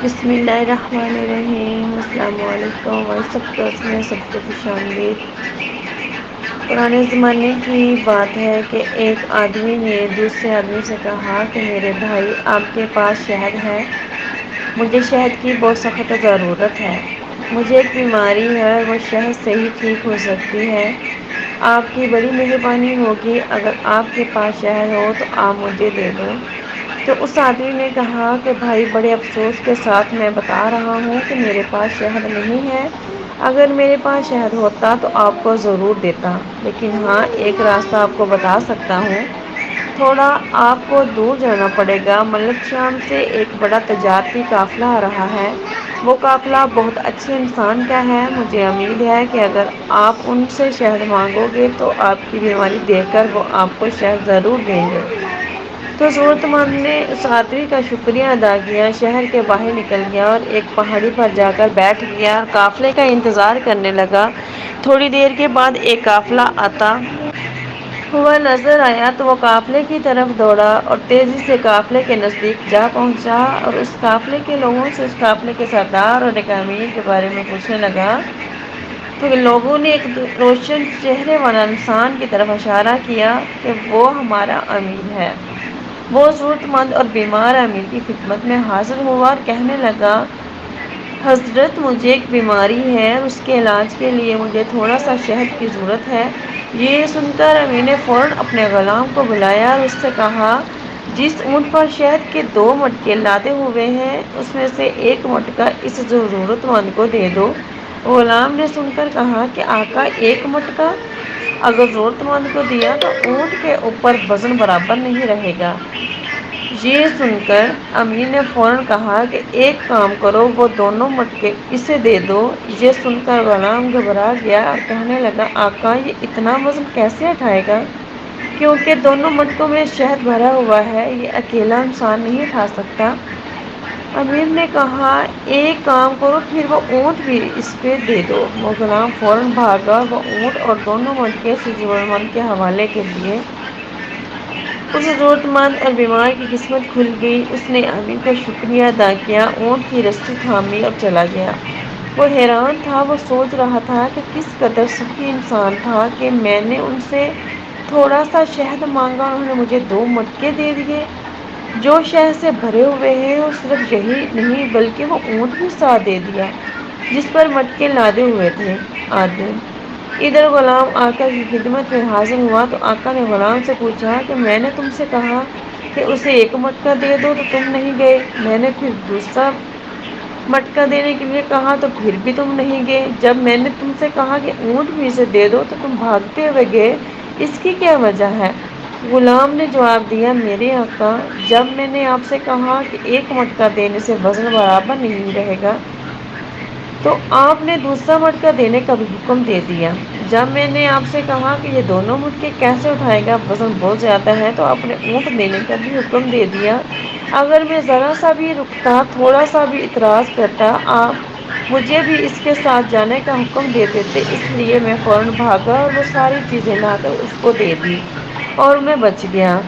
بسم اللہ الرحمن الرحیم، السلام علیکم اور سب کو خوش آمدید۔ پرانے زمانے کی بات ہے کہ ایک آدمی نے دوسرے آدمی سے کہا کہ میرے بھائی، آپ کے پاس شہد ہے؟ مجھے شہد کی بہت سخت ضرورت ہے۔ مجھے ایک بیماری ہے اور وہ شہد سے ہی ٹھیک ہو سکتی ہے۔ آپ کی بڑی مہربانی ہوگی اگر آپ کے پاس شہد ہو تو آپ مجھے دے دو۔ تو اس آدمی نے کہا کہ بھائی، بڑے افسوس کے ساتھ میں بتا رہا ہوں کہ میرے پاس شہد نہیں ہے۔ اگر میرے پاس شہد ہوتا تو آپ کو ضرور دیتا، لیکن ہاں، ایک راستہ آپ کو بتا سکتا ہوں۔ تھوڑا آپ کو دور جانا پڑے گا۔ ملک شام سے ایک بڑا تجارتی قافلہ آ رہا ہے۔ وہ قافلہ بہت اچھے انسان کا ہے۔ مجھے امید ہے کہ اگر آپ ان سے شہد مانگو گے تو آپ کی بیماری دیکھ کر وہ آپ کو شہد ضرور دیں گے۔ تو ضرورت مند نے اس آدمی کا شکریہ ادا کیا، شہر کے باہر نکل گیا اور ایک پہاڑی پر جا کر بیٹھ گیا اور قافلے کا انتظار کرنے لگا۔ تھوڑی دیر کے بعد ایک قافلہ آتا ہوا نظر آیا تو وہ قافلے کی طرف دوڑا اور تیزی سے قافلے کے نزدیک جا پہنچا اور اس قافلے کے لوگوں سے اس قافلے کے سردار اور ایک امیر کے بارے میں پوچھنے لگا۔ تو لوگوں نے ایک روشن چہرے والا انسان کی طرف اشارہ کیا کہ وہ ہمارا امیر ہے۔ وہ ضرورت مند اور بیمار امیر کی خدمت میں حاضر ہوا اور کہنے لگا، حضرت، مجھے ایک بیماری ہے اور اس کے علاج کے لیے مجھے تھوڑا سا شہد کی ضرورت ہے۔ یہ سن کر امیر نے فوراً اپنے غلام کو بلایا اور اس سے کہا، جس اونٹ پر شہد کے 2 مٹکے لادے ہوئے ہیں اس میں سے ایک مٹکا اس ضرورت مند کو دے دو۔ غلام نے سن کر کہا کہ آقا، 1 مٹکا؟ اگر ضرورت مند کو دیا تو اونٹ کے اوپر وزن برابر نہیں رہے گا۔ یہ سن کر امیر نے فوراً کہا کہ ایک کام کرو، وہ 2 مٹکے اسے دے دو۔ یہ سن کر غلام گھبرا گیا اور کہنے لگا، آقا، یہ اتنا وزن کیسے اٹھائے گا؟ کیونکہ 2 مٹکوں میں شہد بھرا ہوا ہے، یہ اکیلا انسان نہیں اٹھا سکتا۔ امیر نے کہا، ایک کام کرو، پھر وہ اونٹ بھی اس پہ دے دو۔ وہ غلام فوراً بھاگا اور وہ اونٹ اور 2 مٹکے اس ضرورت مند کے حوالے کر دیے۔ اس ضرورت مند اور بیمار کی قسمت کھل گئی۔ اس نے امیر کا شکریہ ادا کیا، اونٹ کی رسی تھامی اور چلا گیا۔ وہ حیران تھا۔ وہ سوچ رہا تھا کہ کس قدر سخی انسان تھا کہ میں نے ان سے تھوڑا سا شہد مانگا اور انہوں نے مجھے 2 مٹکے دے دیے جو شہد سے بھرے ہوئے ہیں، اور صرف یہی نہیں بلکہ وہ اونٹ بھی ساتھ دے دیا جس پر مٹکے لادے ہوئے تھے۔ آدمی ادھر غلام آقا کی خدمت میں حاضر ہوا تو آقا نے غلام سے پوچھا کہ میں نے تم سے کہا کہ اسے 1 مٹکا دے دو تو تم نہیں گئے، میں نے پھر دوسرا مٹکا دینے کے لیے کہا تو پھر بھی تم نہیں گئے، جب میں نے تم سے کہا کہ اونٹ بھی اسے دے دو تو تم بھاگتے ہوئے گئے، اس کی کیا وجہ ہے؟ غلام نے جواب دیا، میرے آقا، جب میں نے آپ سے کہا کہ 1 مٹکا دینے سے وزن برابر نہیں رہے گا تو آپ نے دوسرا مٹکا دینے کا بھی حکم دے دیا۔ جب میں نے آپ سے کہا کہ یہ 2 مٹکے کیسے اٹھائے گا، وزن بہت زیادہ ہے، تو آپ نے اونٹ دینے کا بھی حکم دے دیا۔ اگر میں ذرا سا بھی رکتا، تھوڑا سا بھی اعتراض کرتا، آپ مجھے بھی اس کے ساتھ جانے کا حکم دے دیتے، اس لیے میں فوراً بھاگا اور وہ ساری چیزیں لا کر اس کو دے دی اور میں بچ گیا۔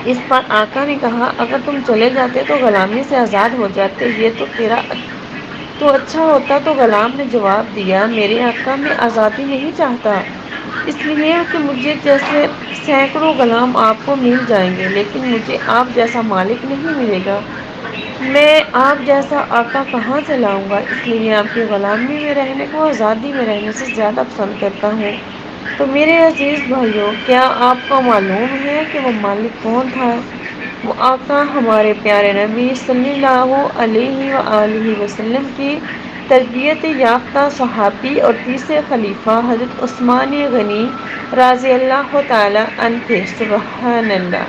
اس پر آقا نے کہا، اگر تم چلے جاتے تو غلامی سے آزاد ہو جاتے، یہ تو اچھا ہوتا۔ تو غلام نے جواب دیا، میرے آقا، میں آزادی نہیں چاہتا، اس لیے کہ مجھے جیسے سینکڑوں غلام آپ کو مل جائیں گے لیکن مجھے آپ جیسا مالک نہیں ملے گا۔ میں آپ جیسا آقا کہاں سے لاؤں گا؟ اس لیے آپ کی غلامی میں رہنے کو آزادی میں رہنے سے زیادہ پسند کرتا ہوں۔ تو میرے عزیز بھائیوں، کیا آپ کو معلوم ہے کہ وہ مالک کون تھا؟ وہ آقا ہمارے پیارے نبی صلی اللہ علیہ وآلہ وسلم کی تربیت یافتہ صحابی اور تیسرے خلیفہ حضرت عثمان غنی رضی اللہ تعالیٰ عنہ تھے۔ سبحان اللہ۔